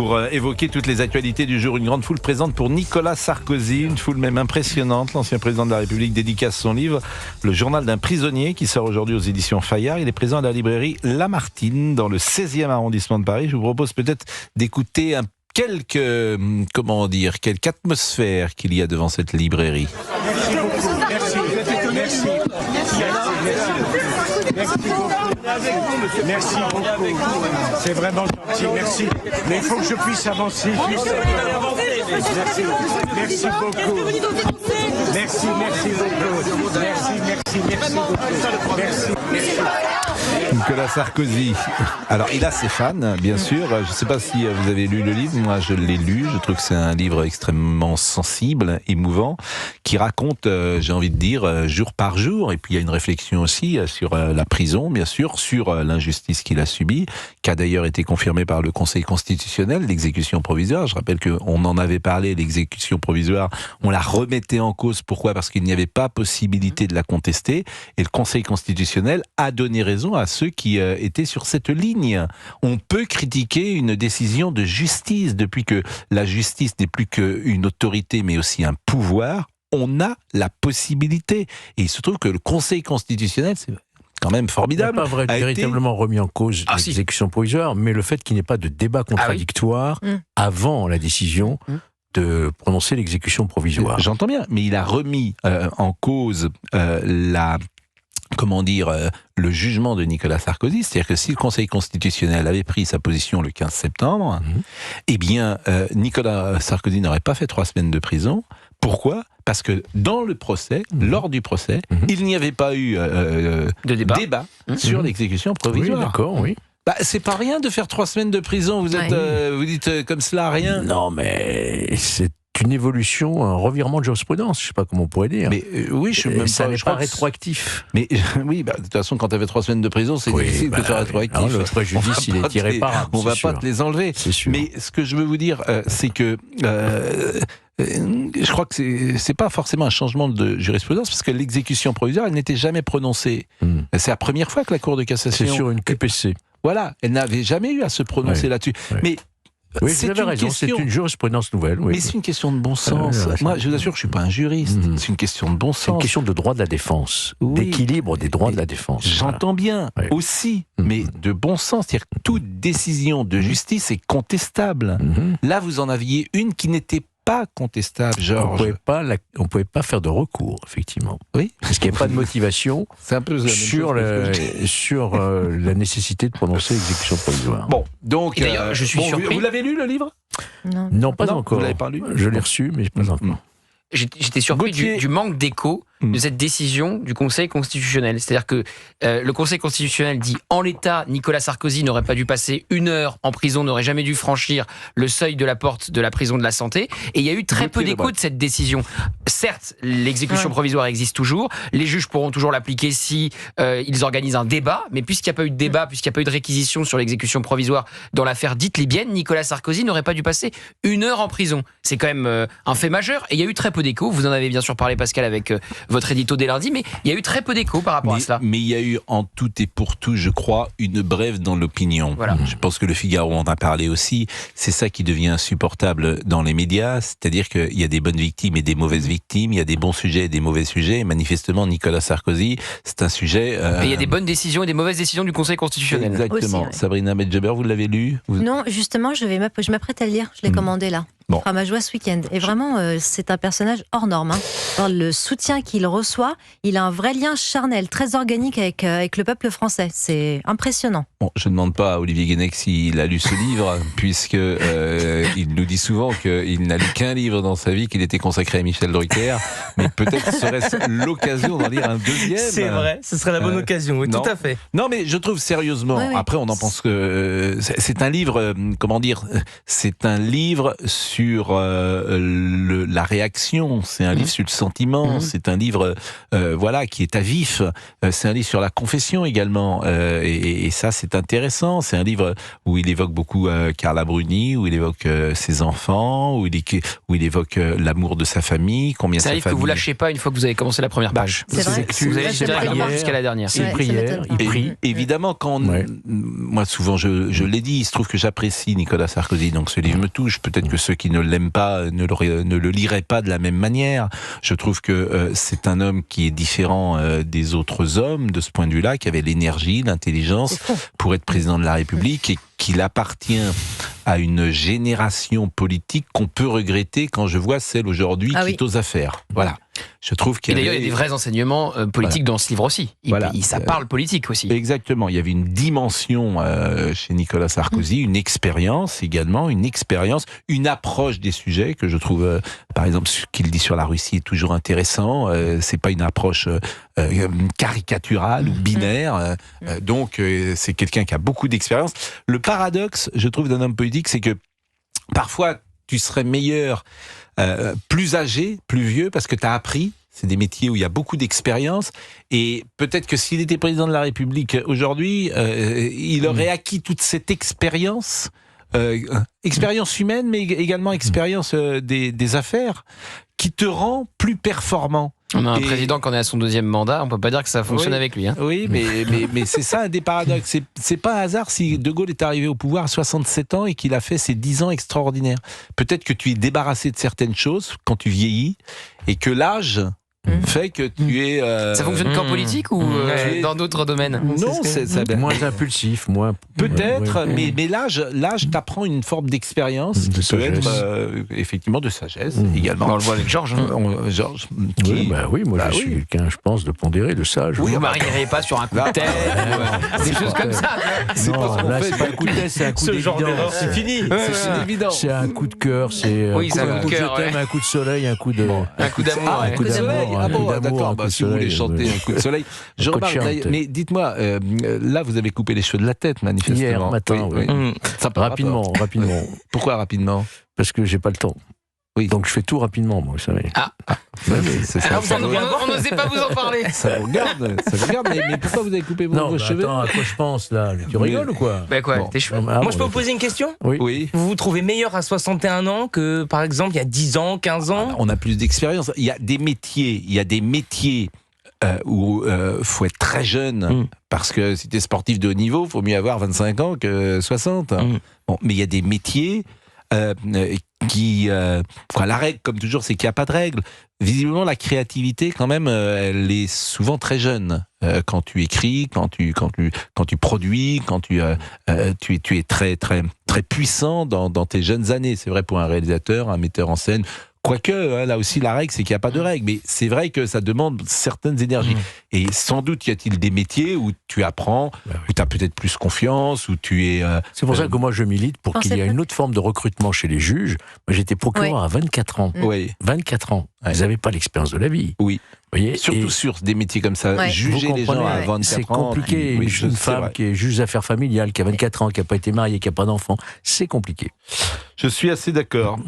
Pour évoquer toutes les actualités du jour, une grande foule présente pour Nicolas Sarkozy, une foule même impressionnante. L'ancien président de la République dédicace son livre, Le journal d'un prisonnier, qui sort aujourd'hui aux éditions Fayard. Il est présent à la librairie Lamartine, dans le 16e arrondissement de Paris. Je vous propose peut-être d'écouter quelque atmosphère qu'il y a devant cette librairie. Merci beaucoup. Merci. Merci beaucoup. C'est vraiment gentil, merci. Mais il faut que je puisse avancer. Merci beaucoup. Merci beaucoup. Nicolas Sarkozy. Alors, il a ses fans, bien sûr. Je ne sais pas si vous avez lu le livre. Moi, je l'ai lu. Je trouve que c'est un livre extrêmement sensible, émouvant, qui raconte, j'ai envie de dire, jour par jour. Et puis, il y a une réflexion aussi sur la prison, bien sûr, sur l'injustice qu'il a subie, qui a d'ailleurs été confirmée par le Conseil constitutionnel, l'exécution provisoire. Je rappelle qu'on en avait parlé, l'exécution provisoire. On la remettait en cause. Pourquoi ? Parce qu'il n'y avait pas possibilité de la contester. Et le Conseil constitutionnel a donné raison à ceux qui étaient sur cette ligne. On peut critiquer une décision de justice. Depuis que la justice n'est plus qu'une autorité, mais aussi un pouvoir, on a la possibilité. Et il se trouve que le Conseil constitutionnel, c'est quand même formidable. Il n'a pas véritablement remis en cause l'exécution provisoire, mais le fait qu'il n'y ait pas de débat contradictoire avant la décision de prononcer l'exécution provisoire. J'entends bien, mais il a remis en cause le jugement de Nicolas Sarkozy. C'est-à-dire que si le Conseil constitutionnel avait pris sa position le 15 septembre, eh bien, Nicolas Sarkozy n'aurait pas fait 3 semaines de prison. Pourquoi ? Parce que dans le procès, lors du procès, il n'y avait pas eu de débat sur l'exécution provisoire. Oui, d'accord, oui. C'est pas rien de faire 3 semaines de prison. Vous dites comme cela rien. Non, mais c'est une évolution, un revirement de jurisprudence, je ne sais pas comment on pourrait dire. Mais oui, ça n'est pas rétroactif. Mais oui, de toute façon, quand tu avais 3 semaines de prison, c'est difficile que ce soit rétroactif. Le préjudice, il est irréparable. On ne va pas te les enlever. C'est sûr. Mais ce que je veux vous dire, c'est que je crois que c'est pas forcément un changement de jurisprudence, parce que l'exécution provisoire, elle n'était jamais prononcée. C'est la première fois que la Cour de cassation... C'est sur une QPC. Voilà, elle n'avait jamais eu à se prononcer là-dessus. Mais oui, vous avez raison, c'est une jurisprudence nouvelle. Oui. Mais c'est une question de bon sens. Moi, je vous assure que je ne suis pas un juriste. C'est une question de bon sens. C'est une question de droit de la défense, d'équilibre des droits de la défense. J'entends bien aussi, mais de bon sens. C'est-à-dire que toute décision de justice est contestable. Là, vous en aviez une qui n'était pas contestable, Georges. On ne pouvait pas faire de recours, effectivement. Oui. Parce qu'il n'y a pas de motivation sur la nécessité de prononcer l'exécution provisoire. Bon, donc... Et d'ailleurs, je suis surpris. Vous l'avez lu, le livre ? Non, pas encore. Vous l'avez pas lu ? Je l'ai reçu, mais pas encore. J'étais surpris du manque d'écho de cette décision du Conseil constitutionnel. C'est-à-dire que le Conseil constitutionnel dit en l'état, Nicolas Sarkozy n'aurait pas dû passer 1 heure en prison, n'aurait jamais dû franchir le seuil de la porte de la prison de la Santé. Et il y a eu très peu d'écho de cette décision. Certes, l'exécution provisoire existe toujours. Les juges pourront toujours l'appliquer si ils organisent un débat. Mais puisqu'il n'y a pas eu de débat, puisqu'il n'y a pas eu de réquisition sur l'exécution provisoire dans l'affaire dite libyenne, Nicolas Sarkozy n'aurait pas dû passer 1 heure en prison. C'est quand même un fait majeur. Et il y a eu très peu d'écho. Vous en avez bien sûr parlé, Pascal, avec votre édito dès lundi, mais il y a eu très peu d'écho par rapport à cela. Mais il y a eu en tout et pour tout, je crois, une brève dans l'opinion. Voilà. Je pense que le Figaro en a parlé aussi. C'est ça qui devient insupportable dans les médias, c'est-à-dire qu'il y a des bonnes victimes et des mauvaises victimes, il y a des bons sujets et des mauvais sujets. Et manifestement, Nicolas Sarkozy, c'est un sujet... Et il y a des bonnes décisions et des mauvaises décisions du Conseil constitutionnel. Exactement. Aussi, Sabrina Medjeber, vous l'avez lu ? Non, justement, je m'apprête à le lire. Je l'ai commandé là. Bon. Ce sera ma joie ce week-end. Et vraiment, c'est un personnage hors norme. Dans le soutien qu'il reçoit, il a un vrai lien charnel, très organique avec le peuple français. C'est impressionnant. Bon, je ne demande pas à Olivier Guénec s'il a lu ce livre, puisque il nous dit souvent qu'il n'a lu qu'un livre dans sa vie, qu'il était consacré à Michel Drucker, mais peut-être serait-ce l'occasion d'en lire un deuxième. C'est vrai, ce serait la bonne occasion, oui, non. tout à fait. Non, mais je trouve sérieusement, après on en pense que c'est un livre, c'est un livre sur sur la réaction, c'est un livre sur le sentiment, c'est un livre voilà qui est à vif, c'est un livre sur la confession également, et ça c'est intéressant. C'est un livre où il évoque beaucoup Carla Bruni, où il évoque ses enfants, où il évoque l'amour de sa famille, combien c'est un livre que vous lâchez pas une fois que vous avez commencé la première page. C'est vrai. Vous allez directement jusqu'à la dernière. C'est prière, il prie. Évidemment, moi souvent je l'ai dit, il se trouve que j'apprécie Nicolas Sarkozy, donc ce livre me touche. Peut-être que ceux qui ne l'aiment pas ne le liraient pas de la même manière. Je trouve que c'est un homme qui est différent des autres hommes de ce point de vue-là, qui avait l'énergie, l'intelligence pour être président de la République, et qu'il appartient à une génération politique qu'on peut regretter quand je vois celle aujourd'hui qui est aux affaires. Voilà. Je trouve qu'il y d'ailleurs, il y a des vrais enseignements politiques dans ce livre aussi. Ça parle politique aussi. Exactement. Il y avait une dimension chez Nicolas Sarkozy, une expérience également, une approche des sujets que je trouve, par exemple, ce qu'il dit sur la Russie est toujours intéressant. C'est pas une approche caricaturale ou binaire. Donc, c'est quelqu'un qui a beaucoup d'expérience. Le paradoxe, je trouve, d'un homme politique, c'est que parfois, tu serais meilleur, plus âgé, plus vieux, parce que tu as appris. C'est des métiers où il y a beaucoup d'expérience. Et peut-être que s'il était président de la République aujourd'hui, il aurait acquis toute cette expérience, expérience humaine, mais également expérience des affaires, qui te rend plus performant. On a un président qui en est à son 2e mandat, on peut pas dire que ça fonctionne avec lui. Hein. Oui, mais c'est ça un des paradoxes. C'est pas un hasard si De Gaulle est arrivé au pouvoir à 67 ans et qu'il a fait ces 10 ans extraordinaires. Peut-être que tu es débarrassé de certaines choses quand tu vieillis, et que l'âge fait que tu es... Ça fonctionne qu'en politique ou dans d'autres domaines? Non, c'est moins impulsif, moins... Peut-être, mais l'âge t'apprend une forme d'expérience qui peut être effectivement de sagesse également. On le voit avec Georges. Georges, oui, moi je suis quelqu'un, je pense, de pondéré, de sage. Oui, vous ne marieriez pas sur un coup de tête, des choses comme ça. C'est pas un coup de tête, c'est un coup d'évidence. Ce genre d'erreur, c'est fini. C'est évident. C'est un coup de cœur, c'est un coup de je t'aime, un coup de soleil, un coup d'amour. Un coup d'amour. Ah bon, d'accord, si vous voulez chanter un coup de soleil. Je remarque, mais dites-moi, là vous avez coupé les cheveux de la tête, manifestement. Hier matin, oui. Rapidement. Pourquoi rapidement? Parce que j'ai pas le temps. Oui. Donc je fais tout rapidement, moi, vous savez. On n'osait pas vous en parler. Ça vous regarde, mais pourquoi vous avez coupé vos cheveux? Attends, à quoi je pense là? Tu rigoles ou quoi? Tes cheveux. Moi, je peux vous poser une question? Oui. Vous vous trouvez meilleur à 61 ans que, par exemple, il y a 10 ans, 15 ans? On a plus d'expérience. Il y a des métiers où faut être très jeune, parce que si tu es sportif de haut niveau, il faut mieux avoir 25 ans que 60. Bon, mais il y a des métiers la règle, comme toujours, c'est qu'il n'y a pas de règle. Visiblement, la créativité, quand même, elle est souvent très jeune. Quand tu écris, quand tu produis, quand tu es très, très, très puissant dans tes jeunes années. C'est vrai pour un réalisateur, un metteur en scène. Quoique, là aussi, la règle, c'est qu'il n'y a pas de règle. Mais c'est vrai que ça demande certaines énergies. Et sans doute, y a-t-il des métiers où tu apprends, où tu as peut-être plus confiance, où tu es... C'est pour ça que moi, je milite pour qu'il y ait une autre forme de recrutement chez les juges. Moi, j'étais procureur à 24 ans. 24 ans. Vous n'avez pas l'expérience de la vie. Oui. Voyez, surtout sur des métiers comme ça, juger les gens à 24 ans. C'est compliqué. Une femme qui est juge d'affaires familiales, qui a 24 ans, qui n'a pas été mariée, qui n'a pas d'enfant, c'est compliqué. Je suis assez d'accord.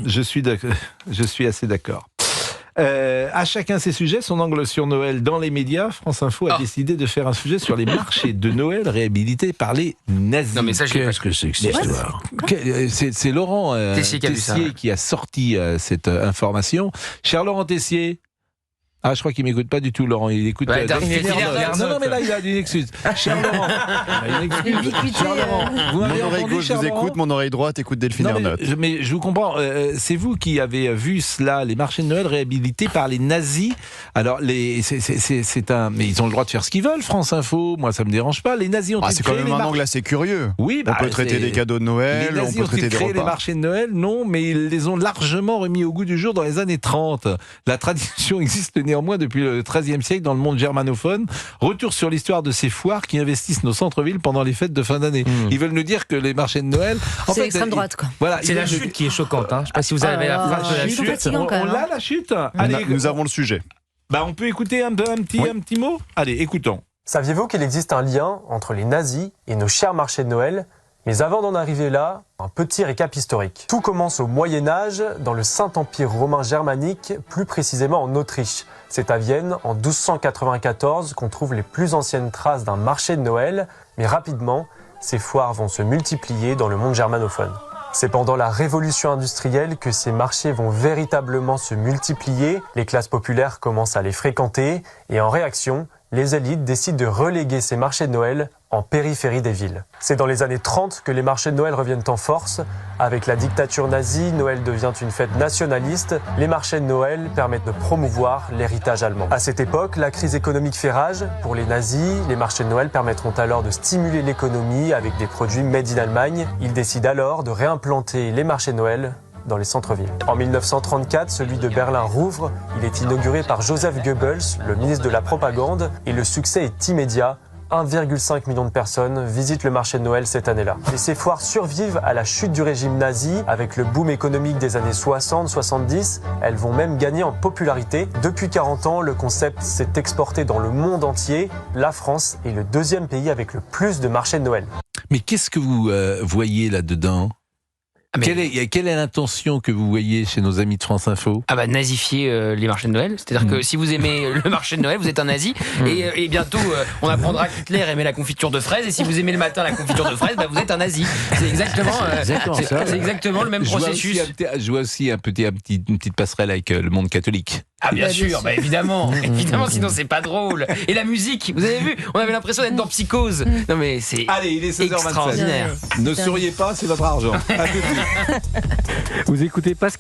À chacun ses sujets, son angle sur Noël dans les médias. France Info a décidé de faire un sujet sur les marchés de Noël réhabilités par les nazis. Non mais ça, qu'est-ce que c'est que cette histoire? C'est Laurent Tessier qui a sorti cette information. Cher Laurent Tessier. Ah, je crois qu'il m'écoute pas du tout, Laurent. Il écoute. Non, mais là, il a une excuse. Cher Laurent. Cher Laurent. Mon oreille gauche vous écoute, mon oreille droite écoute Delphine Ernotte. Mais je vous comprends. C'est vous qui avez vu cela, les marchés de Noël réhabilités par les nazis. Alors, mais ils ont le droit de faire ce qu'ils veulent, France Info. Moi, ça me dérange pas. Les nazis ont c'est quand même un angle assez curieux. Oui, on peut traiter des cadeaux de Noël, les nazis on peut traiter des repas. Les marchés de Noël, non, mais ils les ont largement remis au goût du jour dans les années 30. La tradition existe néanmoins depuis le XIIIe siècle dans le monde germanophone. Retour sur l'histoire de ces foires qui investissent nos centres-villes pendant les fêtes de fin d'année. Ils veulent nous dire que les marchés de Noël... C'est l'extrême droite, quoi. Voilà, c'est la chute qui est choquante. Je ne sais pas si vous avez la phrase de la chute. On l'a, la chute. Allez, nous avons le sujet. On peut écouter un petit mot. Allez, écoutons. Saviez-vous qu'il existe un lien entre les nazis et nos chers marchés de Noël? Mais avant d'en arriver là, un petit récap historique. Tout commence au Moyen-Âge, dans le Saint-Empire romain germanique, plus précisément en Autriche. C'est à Vienne, en 1294, qu'on trouve les plus anciennes traces d'un marché de Noël, mais rapidement, ces foires vont se multiplier dans le monde germanophone. C'est pendant la révolution industrielle que ces marchés vont véritablement se multiplier, les classes populaires commencent à les fréquenter, et en réaction, les élites décident de reléguer ces marchés de Noël en périphérie des villes. C'est dans les années 30 que les marchés de Noël reviennent en force. Avec la dictature nazie, Noël devient une fête nationaliste. Les marchés de Noël permettent de promouvoir l'héritage allemand. À cette époque, la crise économique fait rage. Pour les nazis, les marchés de Noël permettront alors de stimuler l'économie avec des produits made in Allemagne. Ils décident alors de réimplanter les marchés de Noël dans les centres-villes. En 1934, celui de Berlin rouvre. Il est inauguré par Joseph Goebbels, le ministre de la Propagande, et le succès est immédiat. 1,5 million de personnes visitent le marché de Noël cette année-là. Et ces foires survivent à la chute du régime nazi. Avec le boom économique des années 60-70, elles vont même gagner en popularité. Depuis 40 ans, le concept s'est exporté dans le monde entier. La France est le deuxième pays avec le plus de marchés de Noël. Mais qu'est-ce que vous voyez là-dedans ? Quelle est l'intention que vous voyez chez nos amis de France Info ? Nazifier les marchés de Noël. C'est-à-dire que si vous aimez le marché de Noël, vous êtes un nazi. Et bientôt, on apprendra qu'Hitler aimait la confiture de fraises. Et si vous aimez le matin la confiture de fraises, vous êtes un nazi. C'est exactement le même processus. Je vois aussi une petite passerelle avec le monde catholique. Bien sûr, évidemment. Évidemment, sinon c'est pas drôle. Et la musique, vous avez vu, on avait l'impression d'être dans Psychose. Non mais c'est il est 16h27. Extraordinaire. Ne souriez pas, c'est votre argent. À tout de suite. Vous écoutez Pascal